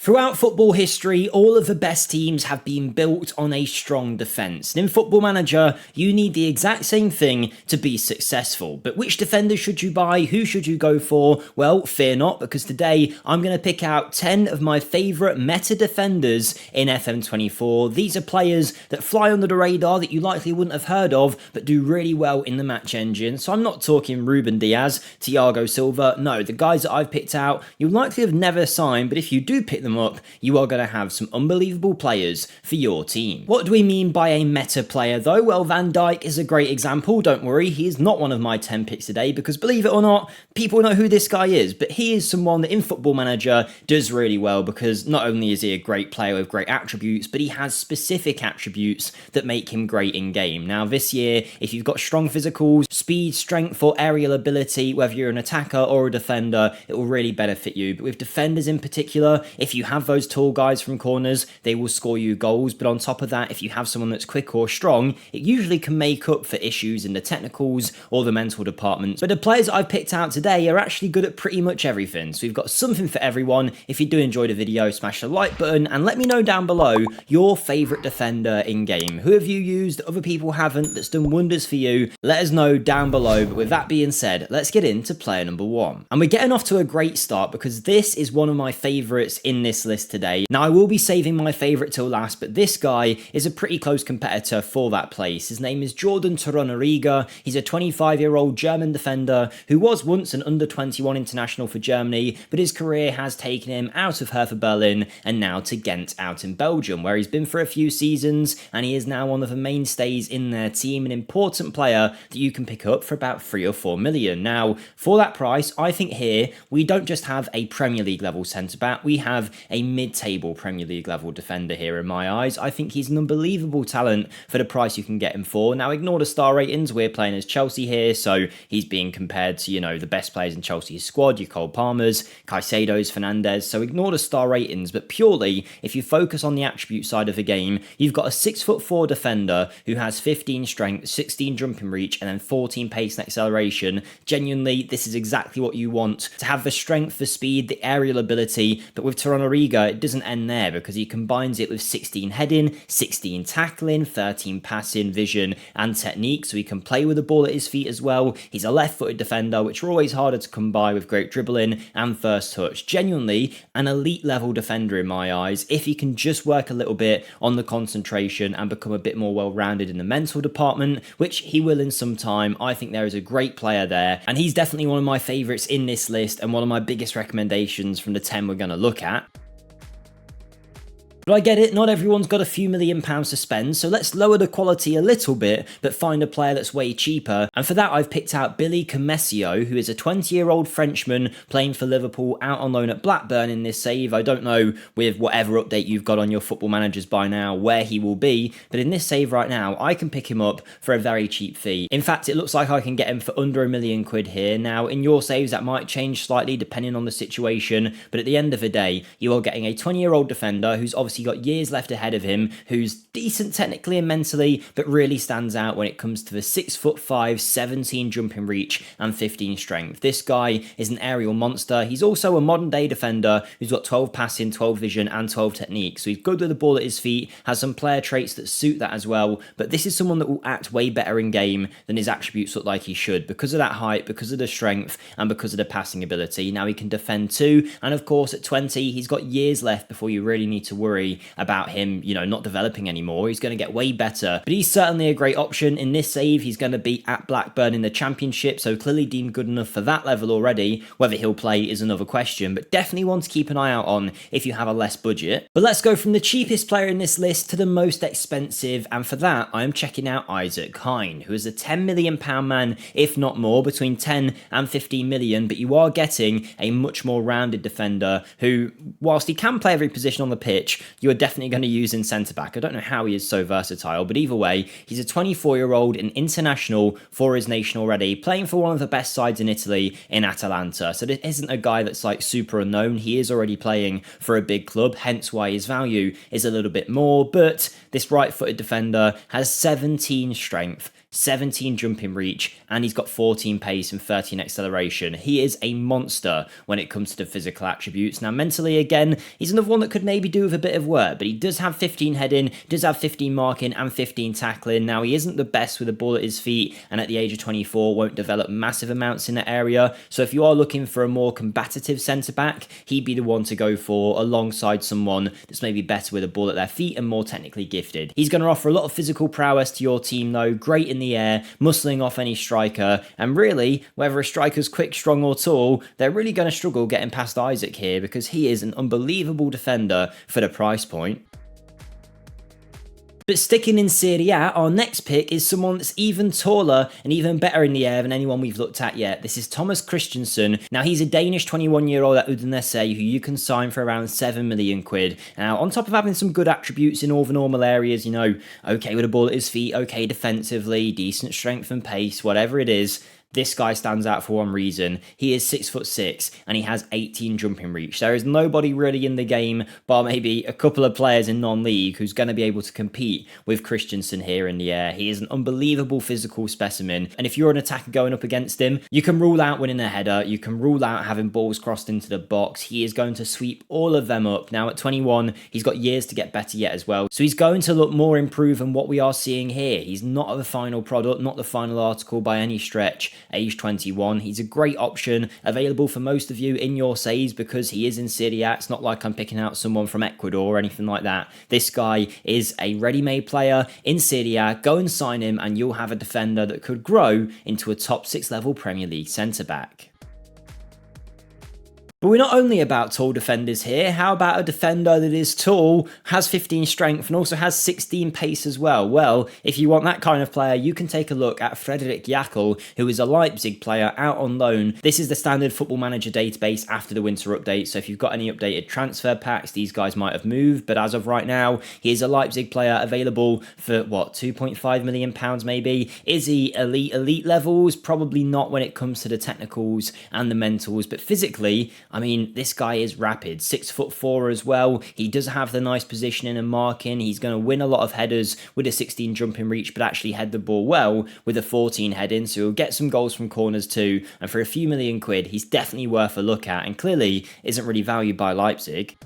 Throughout football history, all of the best teams have been built on a strong defence. And in Football Manager, you need the exact same thing to be successful. But which defenders should you buy? Who should you go for? Well, fear not, because today I'm going to pick out 10 of my favourite meta defenders in FM24. These are players that fly under the radar that you likely wouldn't have heard of, but do really well in the match engine. So I'm not talking Ruben Diaz, Thiago Silva. No, the guys that I've picked out, you'll likely have never signed, but if you do pick them up, you are going to have some unbelievable players for your team. What do we mean by a meta player though? Well, Van Dijk is a great example. Don't worry, he is not one of my 10 picks today because believe it or not, people know who this guy is, but he is someone that in Football Manager does really well because not only is he a great player with great attributes, but he has specific attributes that make him great in game. Now this year, if you've got strong physicals, speed, strength or aerial ability, whether you're an attacker or a defender, it will really benefit you. But with defenders in particular, if you have those tall guys from corners, they will score you goals. But on top of that, if you have someone that's quick or strong, it usually can make up for issues in the technicals or the mental departments. But the players I've picked out today are actually good at pretty much everything. So we've got something for everyone. If you do enjoy the video, smash the like button and let me know down below your favourite defender in game. Who have you used that other people haven't that's done wonders for you? Let us know down below. But with that being said, let's get into player number 1. And we're getting off to a great start because this is one of my favourites in this list today. Now I will be saving my favourite till last, but this guy is a pretty close competitor for that place. His name is Jordan Torunariga. He's a 25-year-old German defender who was once an under-21 international for Germany, but his career has taken him out of Hertha Berlin and now to Ghent out in Belgium, where he's been for a few seasons, and he is now one of the mainstays in their team, an important player that you can pick up for about 3 or 4 million. Now, for that price, I think here we don't just have a Premier League level centre-back, we have a mid-table Premier League level defender here in my eyes. I think he's an unbelievable talent for the price you can get him for. Now, ignore the star ratings, we're playing as Chelsea here, so he's being compared to, you know, the best players in Chelsea's squad, your Cole Palmers, Caicedo's, Fernandes, so ignore the star ratings, but purely, if you focus on the attribute side of the game, you've got a 6'4" defender who has 15 strength, 16 jumping reach, and then 14 pace and acceleration. Genuinely, this is exactly what you want, to have the strength, the speed, the aerial ability, but with Torunariga, it doesn't end there because he combines it with 16 heading, 16 tackling, 13 passing, vision, and technique, so he can play with the ball at his feet as well. He's a left-footed defender, which are always harder to come by with great dribbling and first touch. Genuinely, an elite level defender in my eyes, if he can just work a little bit on the concentration and become a bit more well-rounded in the mental department, which he will in some time. I think there is a great player there, and he's definitely one of my favourites in this list and one of my biggest recommendations from the 10 we're going to look at. But I get it, not everyone's got a few £1,000,000 to spend, so let's lower the quality a little bit, but find a player that's way cheaper. And for that, I've picked out Billy Comesio, who is a 20-year-old Frenchman playing for Liverpool out on loan at Blackburn in this save. I don't know, with whatever update you've got on your football managers by now, where he will be, but in this save right now, I can pick him up for a very cheap fee. In fact, it looks like I can get him for under £1,000,000 here. Now, in your saves, that might change slightly depending on the situation, but at the end of the day, you are getting a 20-year-old defender who's obviously got years left ahead of him, who's decent technically and mentally, but really stands out when it comes to the 6'5", 17 jumping reach and 15 strength. This guy is an aerial monster. He's also a modern day defender who's got 12 passing, 12 vision and 12 technique. So he's good with the ball at his feet, has some player traits that suit that as well, but this is someone that will act way better in game than his attributes look like he should because of that height, because of the strength and because of the passing ability. Now he can defend too, and of course at 20 he's got years left before you really need to worry about him, you know, not developing anymore. He's going to get way better, but he's certainly a great option. In this save, he's going to be at Blackburn in the Championship, so clearly deemed good enough for that level already. Whether he'll play is another question, but definitely one to keep an eye out on if you have a less budget. But let's go from the cheapest player in this list to the most expensive, and for that, I am checking out Isaac Hine, who is a £10 million man, if not more, between 10 and 15 million, but you are getting a much more rounded defender who, whilst he can play every position on the pitch, you are definitely going to use in centre-back. I don't know how he is so versatile, but either way, he's a 24-year-old, an international for his nation already, playing for one of the best sides in Italy in Atalanta. So this isn't a guy that's like super unknown. He is already playing for a big club, hence why his value is a little bit more, but this right-footed defender has 17 strength, 17 jumping reach, and he's got 14 pace and 13 acceleration. He is a monster when it comes to the physical attributes. Now, mentally, again, he's another one that could maybe do with a bit of work, but he does have 15 heading, does have 15 marking and 15 tackling. Now, he isn't the best with the ball at his feet, and at the age of 24 won't develop massive amounts in that area. So if you are looking for a more combative centre-back, he'd be the one to go for alongside someone that's maybe better with a ball at their feet and more technically gifted. He's going to offer a lot of physical prowess to your team though, great in the air, muscling off any striker, and really, whether a striker's quick, strong or tall, they're really going to struggle getting past Isaac here because he is an unbelievable defender for the price point. But sticking in Serie A, our next pick is someone that's even taller and even better in the air than anyone we've looked at yet. This is Thomas Christensen. Now, he's a Danish 21-year-old at Udinese who you can sign for around 7 million quid. Now, on top of having some good attributes in all the normal areas, you know, okay with a ball at his feet, okay defensively, decent strength and pace, whatever it is, this guy stands out for one reason. He is 6'6" and he has 18 jumping reach. There is nobody really in the game, bar maybe a couple of players in non-league, who's going to be able to compete with Christensen here in the air. He is an unbelievable physical specimen. And if you're an attacker going up against him, you can rule out winning a header. You can rule out having balls crossed into the box. He is going to sweep all of them up. Now at 21, he's got years to get better yet as well. So he's going to look more improved than what we are seeing here. He's not the final product, not the final article by any stretch. Age 21. He's a great option, available for most of you in your saves because he is in Serie A. It's not like I'm picking out someone from Ecuador or anything like that. This guy is a ready-made player in Serie A. Go and sign him and you'll have a defender that could grow into a top 6 level Premier League centre-back. But we're not only about tall defenders here. How about a defender that is tall, has 15 strength and also has 16 pace as well? Well, if you want that kind of player, you can take a look at Frederik Jackl, who is a Leipzig player out on loan. This is the standard Football Manager database after the winter update, so if you've got any updated transfer packs, these guys might have moved, but as of right now, he is a Leipzig player available for, what, £2.5 million maybe? Is he elite levels? Probably not when it comes to the technicals and the mentals, but physically, I mean, this guy is rapid, 6'4" as well. He does have the nice positioning and marking. He's going to win a lot of headers with a 16 jumping reach, but actually head the ball well with a 14 heading. So he'll get some goals from corners too. And for a few million quid, he's definitely worth a look at and clearly isn't really valued by Leipzig.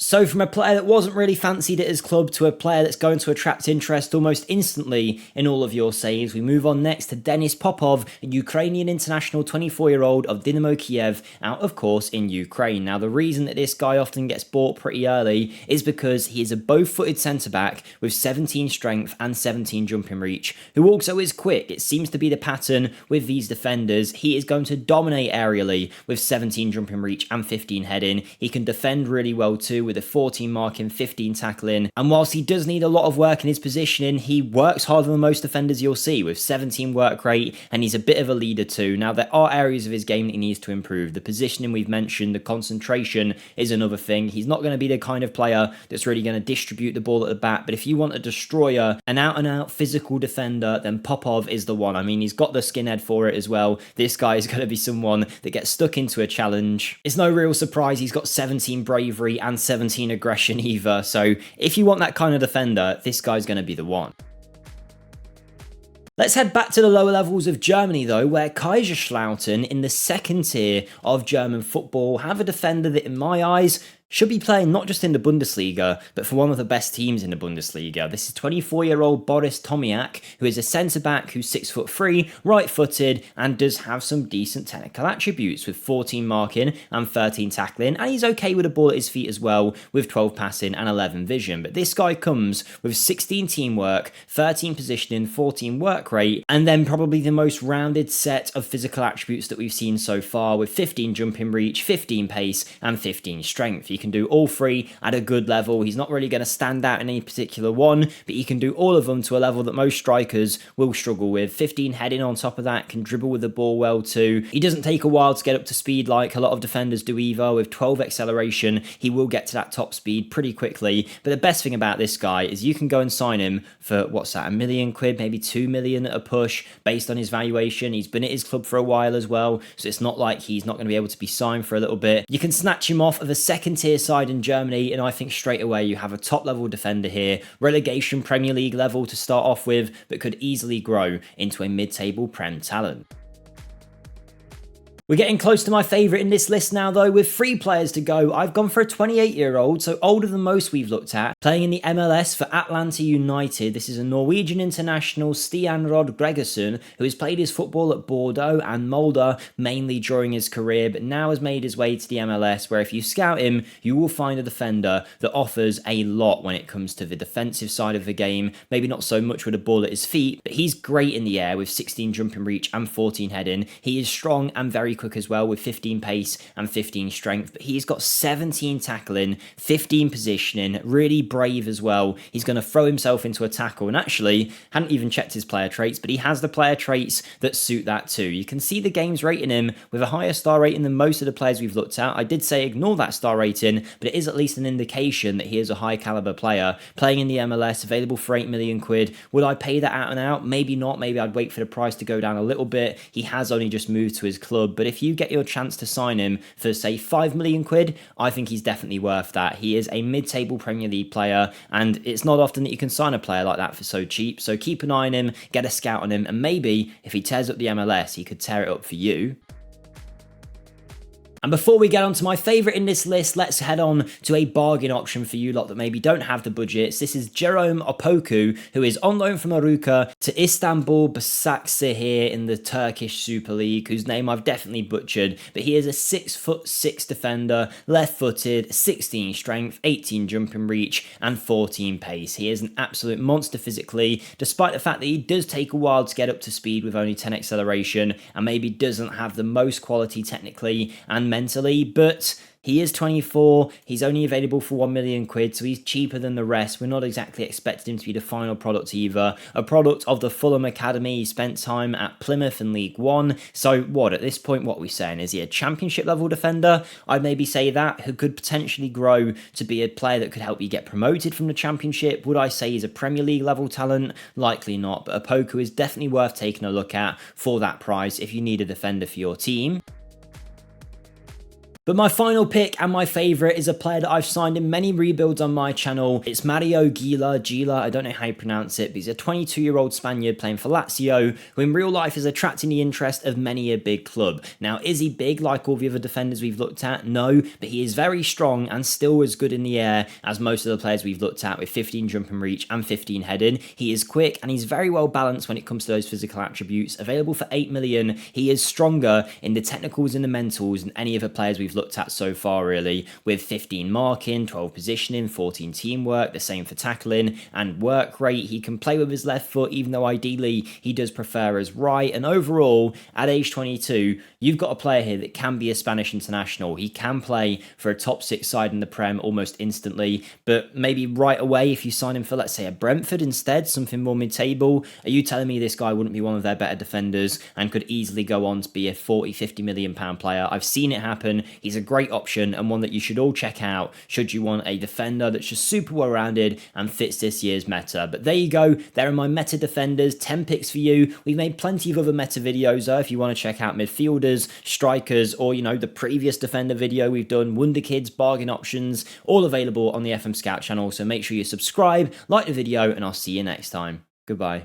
So from a player that wasn't really fancied at his club to a player that's going to attract interest almost instantly in all of your saves, we move on next to Denis Popov, a Ukrainian international 24-year-old of Dynamo Kiev, out of course in Ukraine. Now the reason that this guy often gets bought pretty early is because he is a bow-footed centre-back with 17 strength and 17 jumping reach, who also is quick. It seems to be the pattern with these defenders. He is going to dominate aerially with 17 jumping reach and 15 heading. He can defend really well too with a 14 marking, 15 tackling, and whilst he does need a lot of work in his positioning, he works harder than most defenders you'll see with 17 work rate, and he's a bit of a leader too. Now there are areas of his game that he needs to improve. The positioning we've mentioned, the concentration is another thing. He's not going to be the kind of player that's really going to distribute the ball at the back, but if you want a destroyer, an out-and-out physical defender, then Popov is the one. I mean, he's got the skinhead for it as well. This guy is going to be someone that gets stuck into a challenge. It's no real surprise he's got 17 bravery and 17 aggression either, so if you want that kind of defender, this guy's going to be the one. Let's head back to the lower levels of Germany though, where Kaiserslautern in the second tier of German football have a defender that in my eyes should be playing not just in the Bundesliga, but for one of the best teams in the Bundesliga. This is 24-year-old Boris Tomiak, who is a centre-back who's 6'3", right-footed, and does have some decent technical attributes with 14 marking and 13 tackling, and he's okay with a ball at his feet as well, with 12 passing and 11 vision. But this guy comes with 16 teamwork, 13 positioning, 14 work rate, and then probably the most rounded set of physical attributes that we've seen so far, with 15 jumping reach, 15 pace, and 15 strength. He can do all three at a good level. He's not really going to stand out in any particular one, but he can do all of them to a level that most strikers will struggle with. 15 heading on top of that, can dribble with the ball well too. He doesn't take a while to get up to speed like a lot of defenders do either. With 12 acceleration, he will get to that top speed pretty quickly. But the best thing about this guy is you can go and sign him for, what's that, £1 million, maybe 2 million at a push based on his valuation. He's been at his club for a while as well, so it's not like he's not going to be able to be signed for a little bit. You can snatch him off of a second tier tier side in Germany, and I think straight away you have a top level defender here, relegation Premier League level to start off with, but could easily grow into a mid-table Prem talent. We're getting close to my favourite in this list now though, with 3 players to go. I've gone for a 28-year-old, so older than most we've looked at, playing in the MLS for Atlanta United. This is a Norwegian international, Stian Rod Gregersen, who has played his football at Bordeaux and Molde mainly during his career, but now has made his way to the MLS, where if you scout him, you will find a defender that offers a lot when it comes to the defensive side of the game. Maybe not so much with a ball at his feet, but he's great in the air with 16 jumping reach and 14 heading. He is strong and very quick as well with 15 pace and 15 strength, but he's got 17 tackling, 15 positioning, really brave as well. He's going to throw himself into a tackle, and actually hadn't even checked his player traits, but he has the player traits that suit that too. You can see the game's rating him with a higher star rating than most of the players we've looked at. I did say ignore that star rating, but it is at least an indication that he is a high caliber player playing in the MLS, available for 8 million quid. Would I pay that out and out? Maybe not. Maybe I'd wait for the price to go down a little bit. He has only just moved to his club, but if you get your chance to sign him for say 5 million quid, I think he's definitely worth that. He is a mid-table Premier League player, and it's not often that you can sign a player like that for so cheap, so keep an eye on him, get a scout on him, and maybe if he tears up the MLS, he could tear it up for you. And before we get on to my favourite in this list, let's head on to a bargain option for you lot that maybe don't have the budgets. This is Jerome Opoku, who is on loan from Aruka to Istanbul Basaksehir in the Turkish Super League, whose name I've definitely butchered, but he is a 6'6" defender, left-footed, 16 strength, 18 jumping reach, and 14 pace. He is an absolute monster physically, despite the fact that he does take a while to get up to speed with only 10 acceleration, and maybe doesn't have the most quality technically and mentally, but he is 24, he's only available for 1 million quid, so he's cheaper than the rest. We're not exactly expecting him to be the final product either. A product of the Fulham Academy, he spent time at Plymouth in League One, so what, at this point, what are we saying? Is he a championship level defender? I'd maybe say that, who could potentially grow to be a player that could help you get promoted from the championship. Would I say he's a Premier League level talent? Likely not, but Opoku is definitely worth taking a look at for that price if you need a defender for your team. But my final pick and my favourite is a player that I've signed in many rebuilds on my channel. It's Mario Gila, I don't know how you pronounce it, but he's a 22-year-old Spaniard playing for Lazio, who in real life is attracting the interest of many a big club. Now, is he big like all the other defenders we've looked at? No, but he is very strong and still as good in the air as most of the players we've looked at with 15 jumping reach and 15 heading. He is quick and he's very well balanced when it comes to those physical attributes. Available for 8 million, he is stronger in the technicals and the mentals than any of the players we've looked at so far really, with 15 marking, 12 positioning, 14 teamwork, the same for tackling and work rate. He can play with his left foot, even though ideally he does prefer his right, and overall at age 22 you've got a player here that can be a Spanish international. He can play for a top 6 side in the Prem almost instantly, but maybe right away if you sign him for, let's say, a Brentford instead, something more mid-table, are you telling me this guy wouldn't be one of their better defenders and could easily go on to be a 40-50 million pound player? I've seen it happen. He's a great option and one that you should all check out should you want a defender that's just super well rounded and fits this year's meta. But there you go, there are my meta defenders, 10 picks for you. We've made plenty of other meta videos if you want to check out midfielders, strikers, or you know, the previous defender video we've done, Wonderkids, bargain options, all available on the FM Scout channel. So make sure you subscribe, like the video, and I'll see you next time. Goodbye.